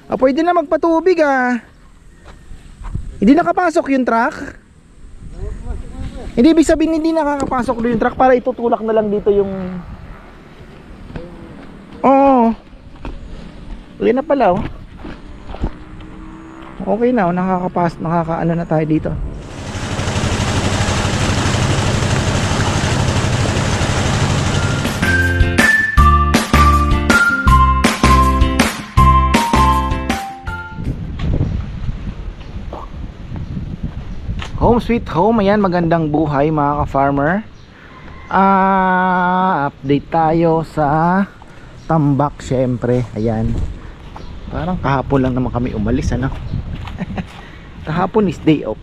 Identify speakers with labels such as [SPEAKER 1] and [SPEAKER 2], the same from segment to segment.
[SPEAKER 1] Pwede na magpatubig ah. Hindi nakapasok yung truck. Hindi ibig sabihin hindi nakakapasok doon yung truck para itutulak na lang dito yung... Oo. Uwi na pala oh. Okay na oh, nakakaano na tayo dito. Home sweet home, ayan, magandang buhay mga ka-farmer. Update tayo sa tambak syempre. Ayan. Parang kahapon lang naman kami umalis ano. Kahapon is day off.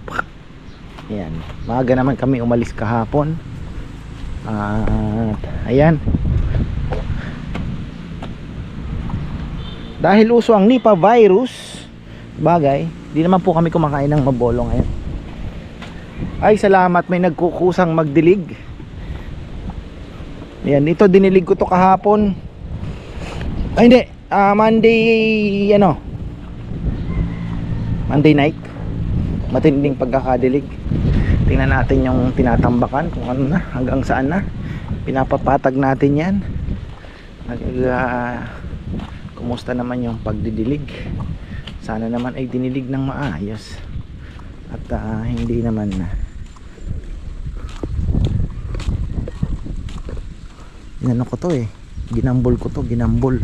[SPEAKER 1] Ayan. Maaga naman kami umalis kahapon. Ayan. Dahil uso ang Nipah virus, bagay, di naman po kami kumakain ng mabolo ngayon. Ay salamat, may nagkukusang magdilig. Ayan, ito dinilig ko to kahapon. Ay hindi, Monday ano, Monday night. Matinding pagkakadilig. Tingnan natin yung tinatambakan kung ano na, hanggang saan na. Pinapapatag natin yan. Kumusta naman yung pagdidilig. Sana naman ay dinilig ng maayos. At hindi naman inano ko to eh, ginambol ko to, ginambol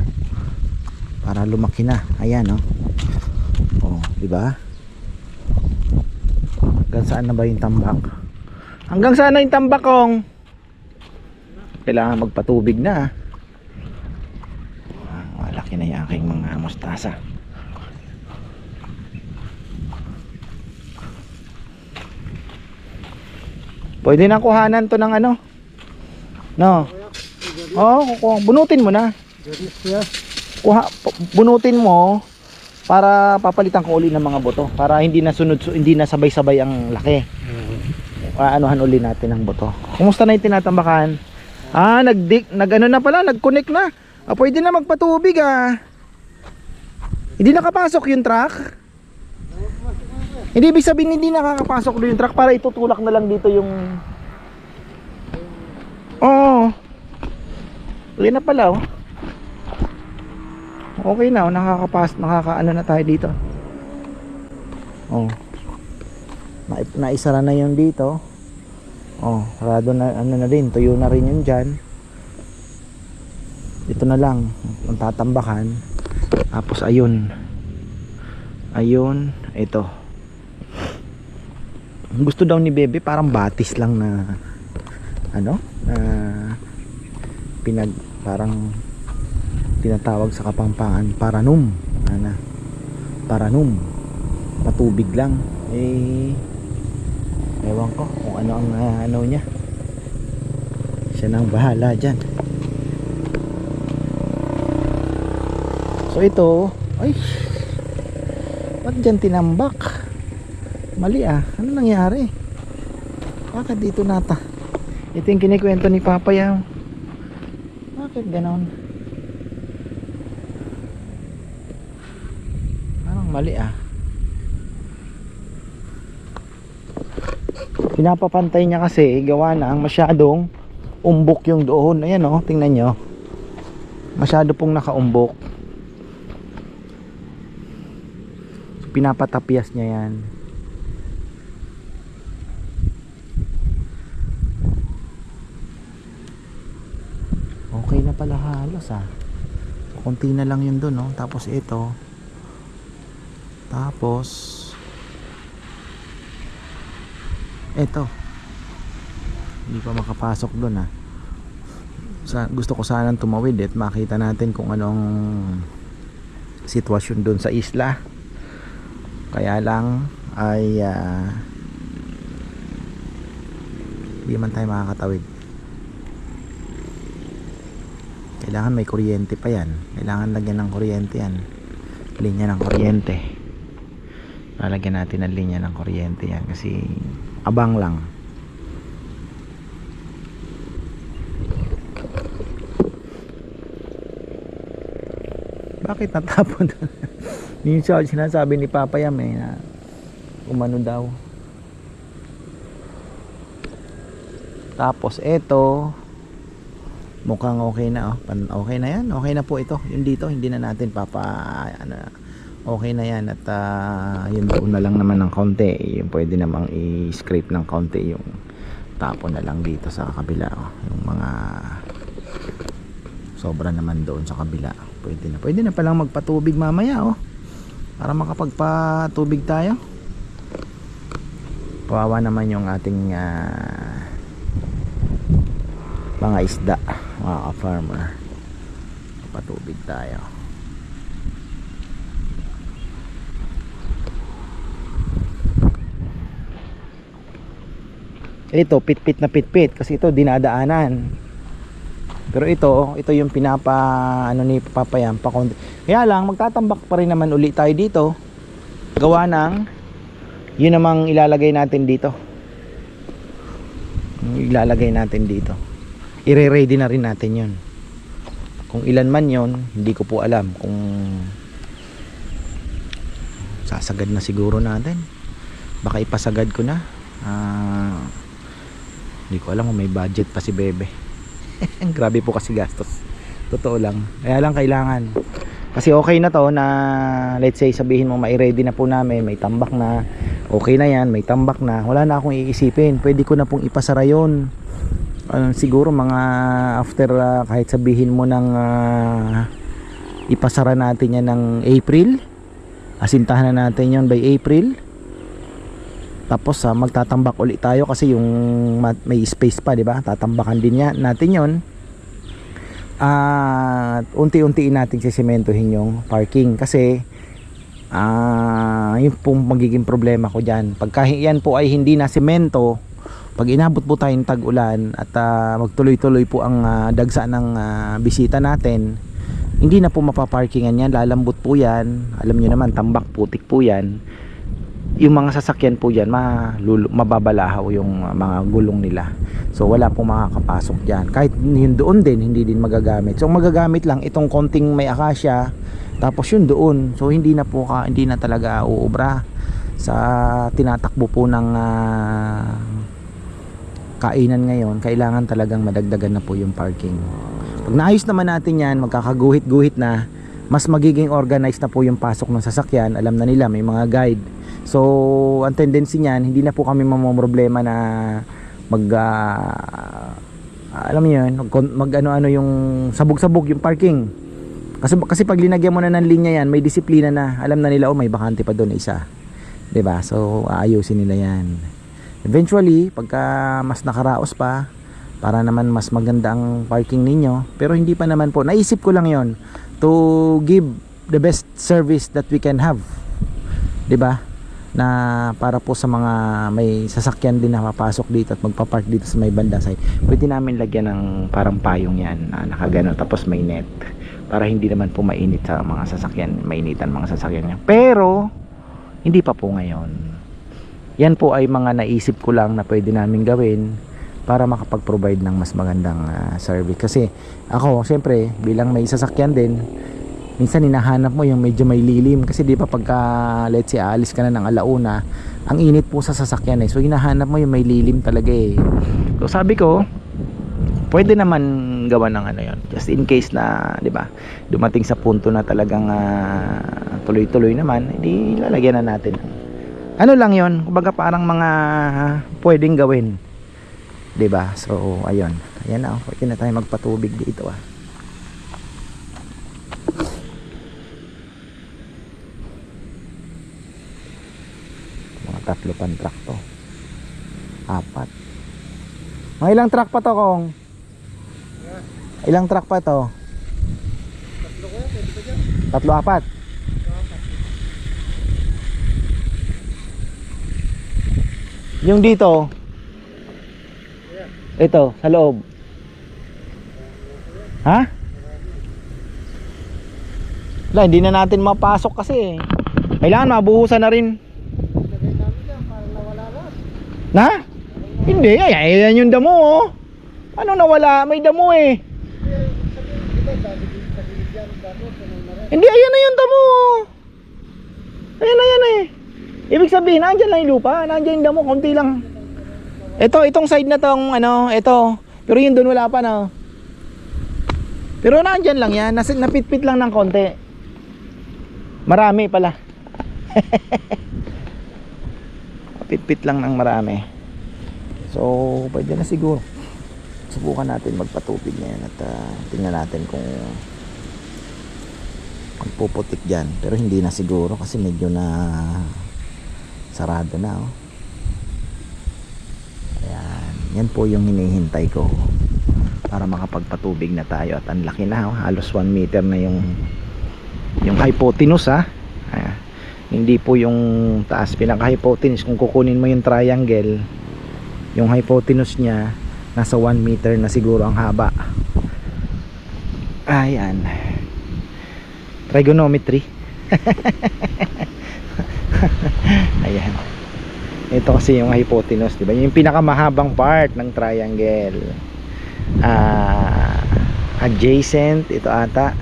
[SPEAKER 1] para lumaki na. Ayan oh. Oh, di ba? Hanggang saan na ba yung tambak? Hanggang saan na yung tambak kong? Kailangan magpatubig na. Malaki na yung aking mga mustasa. Pwede na kuhanan to ng ano? No. Oh, bunutin mo na. Bunutin mo para papalitan ko uli ng mga buto para hindi na hindi na sabay-sabay ang laki. Anuhan uli natin ang buto. Kumusta na 'yung tinatambakan? Nag-ano na pala, nag-connect na. Pwede na magpatubig ah. Hindi nakapasok yung truck. Hindi ibig sabihin hindi nakakapasok doon yung truck para itutulak na lang dito yung... Oo. Uwi na pala oh. Okay na oh, nakakaano na tayo dito. Oh. Naisara na yung dito. Oh, sarado na, ano na rin, tuyo na rin yun dyan. Ito na lang ang tatambakan. Tapos ayun. Ayun, ito. Gusto daw ni Bebe parang batis lang na ano, parang tinatawag sa Kapampangan paranum. Paranum. Patubig lang. Ewan ko kung ano ang ano niya. Siya nang bahala dyan. So ito, ay, ba't dyan tinambak? Mali ah, ano nangyari? Bakit dito nata? Ito yung kinikwento ni Papa yan. Bakit ganon? Parang mali ah. Pinapapantay niya kasi gawa na ang masyadong umbok yung doon. Ayan oh, tingnan nyo. Masyado pong nakaumbok. So, pinapatapyas niya yan. Okay na pala halos ah. Kunti na lang yun doon no? Tapos ito. Tapos ito. Hindi pa makapasok doon ah. Gusto ko sanang tumawid at makita natin kung anong sitwasyon doon sa isla. Kaya lang ay hindi man tayo makakatawid. Kailangan may kuryente pa yan. Kailangan lagyan ng kuryente yan. Linya ng kuryente. Lalagyan natin ng linya ng kuryente yan kasi abang lang. Bakit natapon? Minsan sinasabi ni Papa Yam na umano daw. Tapos eto, mukhang okay na okay na yan, okay na po ito. Yung dito hindi na natin okay na yan. At yun doon na lang naman ng kaunti, yung pwede namang i-scrape ng kaunti, yung tapon na lang dito sa kabila. Yung mga sobra naman doon sa kabila, pwede na palang magpatubig mamaya para makapagpatubig tayo. Kawawa naman yung ating mga isda, mga farmer. Patubig tayo. Ito pitpit na pitpit kasi ito dinadaanan. Pero ito yung ni Papa Yam pa konti. Kaya lang magtatambak pa rin naman uli tayo dito. Gawa ng yun namang ilalagay natin dito. I-ready na rin natin yun. Kung ilan man yun, hindi ko po alam. Kung sasagad na siguro natin, baka ipasagad ko na. Hindi ko alam kung may budget pa si Bebe. Grabe po kasi gastos, totoo lang. Kaya lang kailangan, kasi okay na to na let's say sabihin mo mai-ready na po namin, may tambak na, okay na yan, may tambak na, wala na akong iisipin, pwede ko na pong ipasara yun. Siguro mga after kahit sabihin mo ng ipasara natin yan ng April, asintahan na natin yon by April. Tapos magtatambak ulit tayo kasi yung may space pa, di ba? Tatambakan din natin yon. Unti-untiin natin sisementohin yung parking kasi yun pong magiging problema ko dyan. Pagka yan po ay hindi na semento, pag inabot po tayong tag-ulan at magtuloy-tuloy po ang dagsa ng bisita natin, hindi na po mapaparkingan yan, lalambot po yan. Alam nyo naman, tambak, putik po yan. Yung mga sasakyan po dyan, mababalahaw yung mga gulong nila. So wala pong makakapasok dyan. Kahit yun doon din, hindi din magagamit. So magagamit lang itong konting may akasya, tapos yun doon. So hindi na talaga uubra sa tinatakbo po ng kainan ngayon. Kailangan talagang madagdagan na po yung parking. Pag naayos naman natin yan, magkakaguhit-guhit na, mas magiging organized na po yung pasok ng sasakyan. Alam na nila, may mga guide. So ang tendency niyan, hindi na po kami mamomroblema na alam niyo yun, mag-ano yung sabog-sabog yung parking. Kasi pag linagyan mo na ng linya yan, may disiplina na. Alam na nila, may bakante pa doon isa. 'Di ba? So aayusin nila yan. Eventually, pagka mas nakaraos pa, para naman mas maganda ang parking ninyo. Pero hindi pa naman po, naisip ko lang yon to give the best service that we can have, 'di ba? Na para po sa mga may sasakyan din na mapasok dito at magpa-park dito sa may banda side, pwede namin lagyan ng parang payong yan na nakagano, tapos may net para hindi naman po mainit sa mga sasakyan, mainitan mga sasakyan niya. Pero hindi pa po ngayon. Yan po ay mga naisip ko lang na pwede namin gawin para makapag-provide ng mas magandang service. Kasi ako, siyempre, bilang may sasakyan din, minsan hinahanap mo yung medyo may lilim. Kasi di pa pagka, let's say, aalis ka na ng alauna, ang init po sa sasakyan So hinahanap mo yung may lilim talaga So sabi ko, pwede naman gawa ng yon. Just in case na, di ba, dumating sa punto na talagang tuloy-tuloy naman, hindi lalagyan na natin. Ano lang yon, kumbaga parang mga pwedeng gawin. Di ba? So ayun. Ayan na, pwede na tayo magpatubig dito Tatlo pang truck to, 4. Mga ilang truck pa to, Kong? Ilang truck pa to? 3, 4. Yung dito, ito sa loob, ha? Wala, hindi na natin mapasok kasi kailangan mabuhusan na rin. Na? Hindi, ayan yung damo Ano nawala? May damo Hindi, ayan na yung damo Ibig sabihin, nandyan lang yung lupa, nandyan yung damo, konti lang. Itong side na tong ano, ito. Pero yun doon wala pa na. Pero nandyan lang yan, napitpit lang ng konti. Marami pala. Napitpit lang ng marami. So, pwede na siguro. Subukan natin magpatubig na yan at tingnan natin kung magpuputik dyan. Pero hindi na siguro kasi medyo na sarado na. Oh. Ayan. Yan po yung hinihintay ko para makapagpatubig na tayo. At ang laki na. Oh. Halos 1 meter na yung hypotenuse ha. Ayan. Hindi po yung taas. Pinaka-hypotenuse. Kung kukunin mo yung triangle, yung hypotenuse niya nasa 1 meter na siguro ang haba. Ayan. Trigonometry. Ayan. Ito kasi yung hypotenuse, di ba? Yung pinakamahabang part ng triangle. Adjacent, ito ata.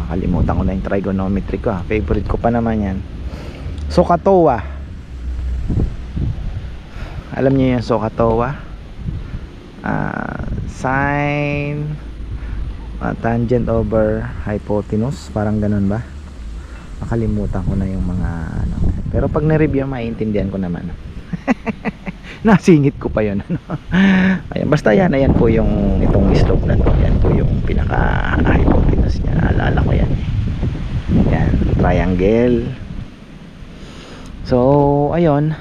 [SPEAKER 1] Makalimutan ko na yung trigonometry ko. Favorite ko pa naman yan. SOHCAHTOA. Alam niyo yung SOHCAHTOA? Sine tangent over hypotenuse, parang ganun ba? Nakalimutan ko na yung mga ano. Pero pag na-review maiintindihan ko naman. Nasingit ko pa yun ano. Ayan, basta yan, ayan po yung itong slope na to. Yan po yung pinaka hypotenuse niya. Alala ko yan. Yan, triangle. So, ayun.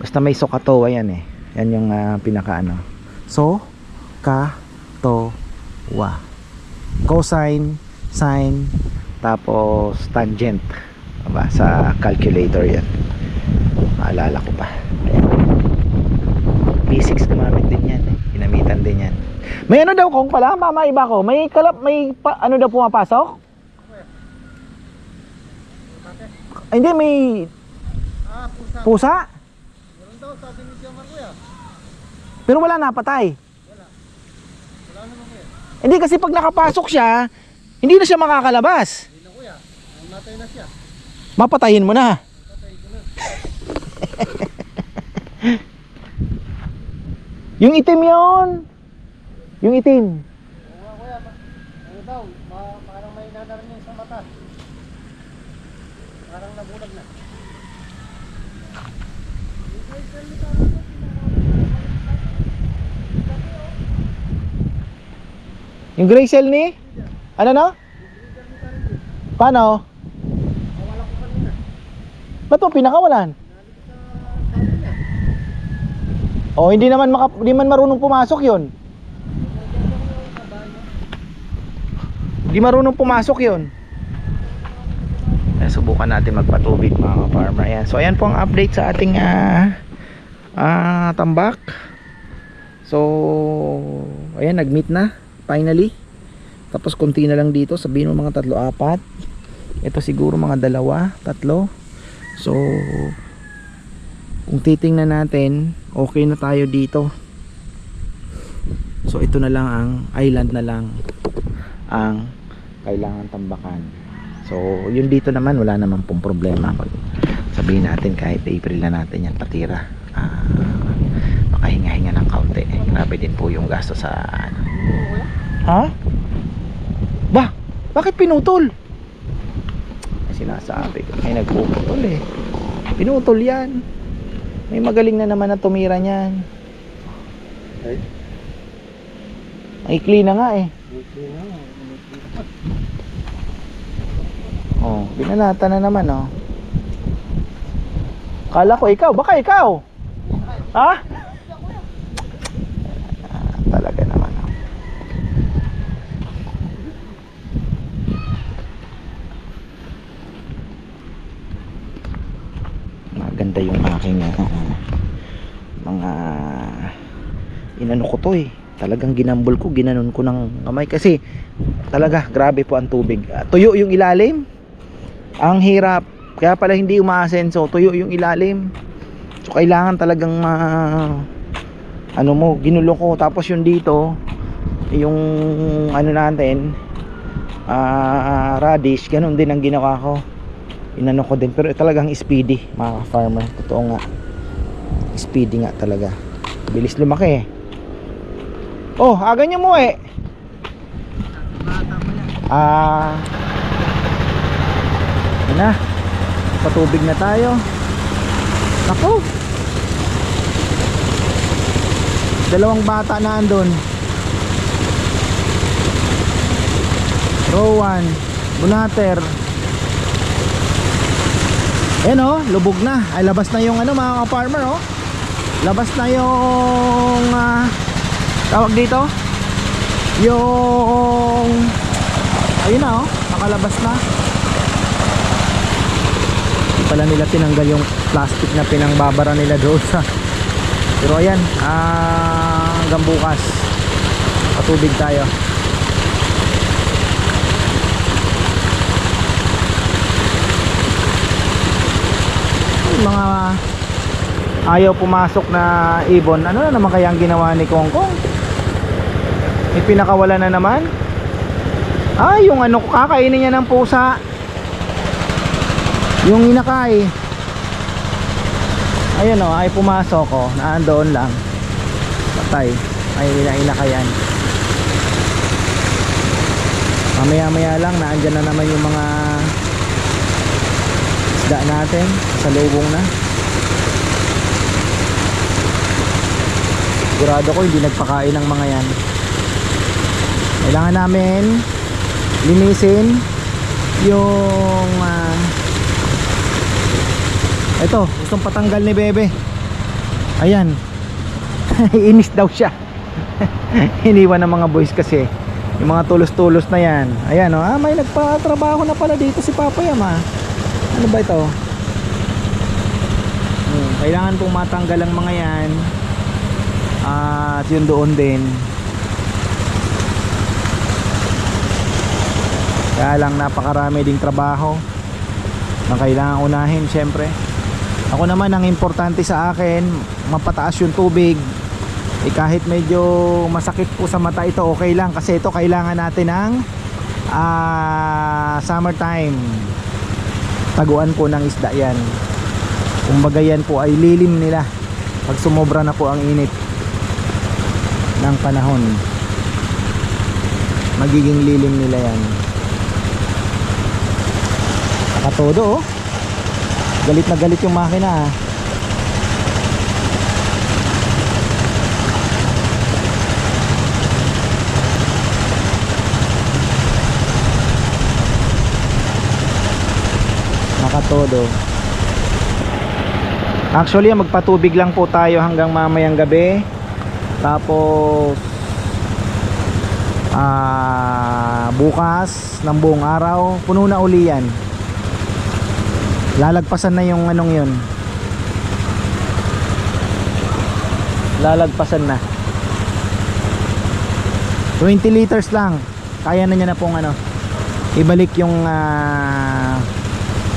[SPEAKER 1] Basta may SOHCAHTOA yan eh. Yan yung pinaka ano. SOHCAHTOA. Cosine, sine, tapos tangent. Diba? Sa calculator yan. Maalala ko pa. Ayan. P6 gumamit din yan eh. Ginamitan din yan. May ano daw kung pala, mama iba ko. May ano daw pumapasok? Hindi, may pusa? Pero wala napatay. Wala naman yan. Hindi kasi pag nakapasok siya, hindi na siya makakalabas. Hindi na kuya. Matay na siya. Mapatayin mo na. Mapatayin ko na. Yung itim yon. Yung itim. Oo kuya. Ano daw? Parang may nanarin sa mata. Parang nabulag na. Yung gray cell ni? Ano no? Paano? Nawala ko kanina. Ba't mo pinakawalan? Oh, hindi naman marunong pumasok 'yon. Hindi marunong pumasok 'yon. Subukan natin magpatubig mga ka-farmer. Ayan. So ayan po ang update sa ating tambak. So ayan, nag-meet na finally. Tapos konti na lang dito, sabihin mo mga 3-4. Ito siguro mga 2-3. So kung titingnan natin, okay na tayo dito. So ito na lang ang island na lang ang kailangan tambakan. So yun dito naman wala naman pong problema. Pag sabihin natin kahit April na natin yan patira, makahinga-hinga ng kaunti. Grabe din po yung gasto sa ano. Ha? Ba? Bakit pinutol? Sinasabi ko ay nagpuputol eh. Pinutol yan. May magaling na naman na tumira niyan. Ay? Maikli na nga eh. Oh, binalata na naman oh. Kala ko ikaw, baka ikaw. Ha? Talaga naman oh. Maganda yung aking mga inano ko to eh. Talagang ginambol ko, ginanon ko ng kamay kasi talaga grabe po ang tubig. Tuyo yung ilalim. Ang hirap. Kaya pala hindi umaasenso, tuyo yung ilalim. So kailangan talagang ano mo, ginulo ko. Tapos yung dito, yung ano natin, radish, ganun din ang ginawa ko. Inano ko din, pero talagang speedy mga farmer, totoo nga, speedy nga talaga, bilis lumaki. Oh, aga nyo mo eh. Yun na, patubig na tayo. Ako, dalawang bata na andun, Rowan, Bunater. Ayan oh, lubog na. Ay, labas na yung ano mga farmer oh. Labas na yung tawag dito, yung ayun na oh, nakalabas na. Hindi pala nila tinanggal yung plastic na pinangbabara nila doon sa, pero ayan, hanggang bukas patubig tayo. Mga ayaw pumasok na ibon, ano na naman kaya ang ginawa ni Kongkong? May pinakawala na naman. Yung ano, kakainin niya ng pusa, yung inakay. Ayun o, ay pumasok o, naandoon lang, patay. Ay inakayan. Mamaya maya lang naandyan na naman yung mga isda natin, sa lubong na. Sigurado ko hindi nagpakain ng mga yan. Kailangan namin linisin yung ito, gustong patanggal ni Bebe. Ayan. Inis daw siya. Iniwan ng mga boys kasi yung mga tulos-tulos na yan. Ayan o, may nagpatrabaho na pala dito si Papa Yama. Ano ba ito? Kailangan pong matanggal ang mga yan. At yun doon din. Kaya lang napakarami ding trabaho na kailangan unahin syempre. Ako naman, ang importante sa akin, mapataas yung tubig. Kahit medyo masakit po sa mata ito, okay lang. Kasi ito kailangan natin ng summertime. Taguan po ng isda yan. Kumbaga yan po ay lilim nila pag sumobra na po ang init ng panahon. Magiging lilim nila yan. Nakatodo oh. Galit na galit yung makina. Nakatodo. Actually magpatubig lang po tayo hanggang mamayang gabi. Tapos bukas ng buong araw puno na uli yan. Lalagpasan na yung anong yun. Lalagpasan na. 20 liters lang. Kaya na niya na pong ano, ibalik yung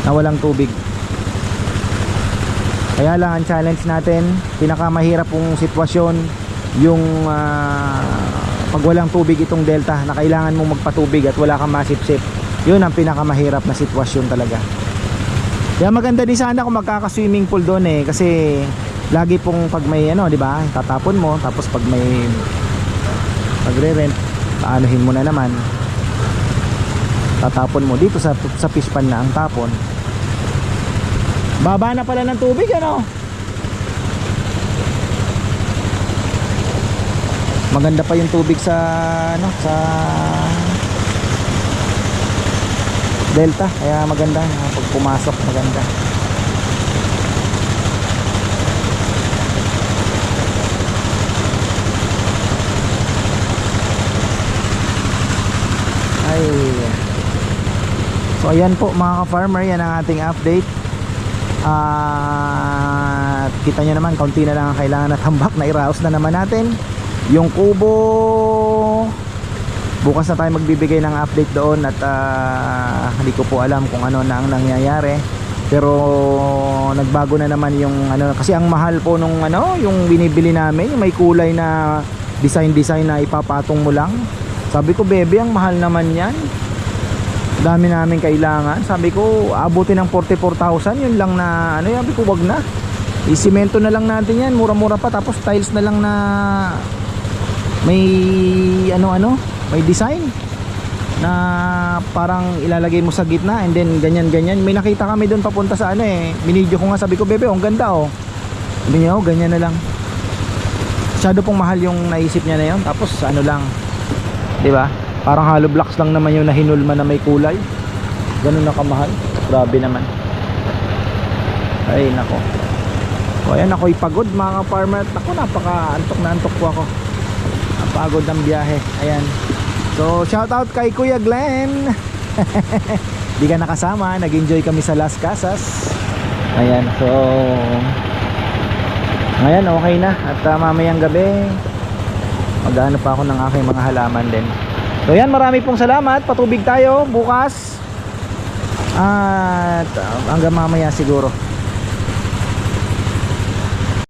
[SPEAKER 1] nawalang tubig. Kaya lang ang challenge natin, pinakamahirap pong sitwasyon yung pag walang tubig itong delta na kailangan mong magpatubig at wala kang masipsip. Yun ang pinakamahirap na sitwasyon talaga. Kaya maganda din sana kung magkaka-swimming pool doon eh, kasi lagi pong pag may ano, di ba? Tatapon mo, tapos pag may magre-rent, aanuhin mo na naman. Tatapon mo dito sa fish pan na ang tapon. Baba na pala ng tubig ano. Maganda pa yung tubig sa ano, sa delta, kaya maganda pag pumasok, maganda. Ay. So ayan po mga ka-farmer, yan ang ating update. At kita nyo naman, kaunti na lang ang kailangan na tambak na i-rouse na naman natin yung kubo. Bukas na tayo magbibigay ng update doon at hindi ko po alam kung ano na ang nangyayari. Pero nagbago na naman yung ano, kasi ang mahal po nung ano, yung binibili namin, yung may kulay na design na ipapatong mo lang. Sabi ko, bebe, ang mahal naman yan. Dami namin kailangan. Sabi ko, abutin ng 44,000. Yun lang na, ano yan, sabi ko, wag na. Isimento na lang natin yan, mura-mura pa. Tapos tiles na lang na may, ano-ano, may design na parang ilalagay mo sa gitna. And then, ganyan-ganyan. May nakita kami doon papunta sa ano eh. Binidyo ko nga, sabi ko, bebe, ang ganda oh. Sabi niya, oh, ganyan na lang. Masyado pong mahal yung naisip niya na yun. Tapos, ano lang, di ba? Parang hollow blocks lang naman yung nahinulma na may kulay. Ganun na kamahal. Grabe naman. Ay nako. O ayan, ako'y pagod mga farmer. Ako, napaka-antok na antok po ako. Napagod ng biyahe. Ayan. So shout out kay Kuya Glenn. Di ka nakasama. Nag-enjoy kami sa Las Casas. Ayan. So ngayon okay na. At mamayang gabi mag-ano pa ako ng aking mga halaman din. So yan, marami pong salamat. Patubig tayo bukas at hanggang mamaya siguro.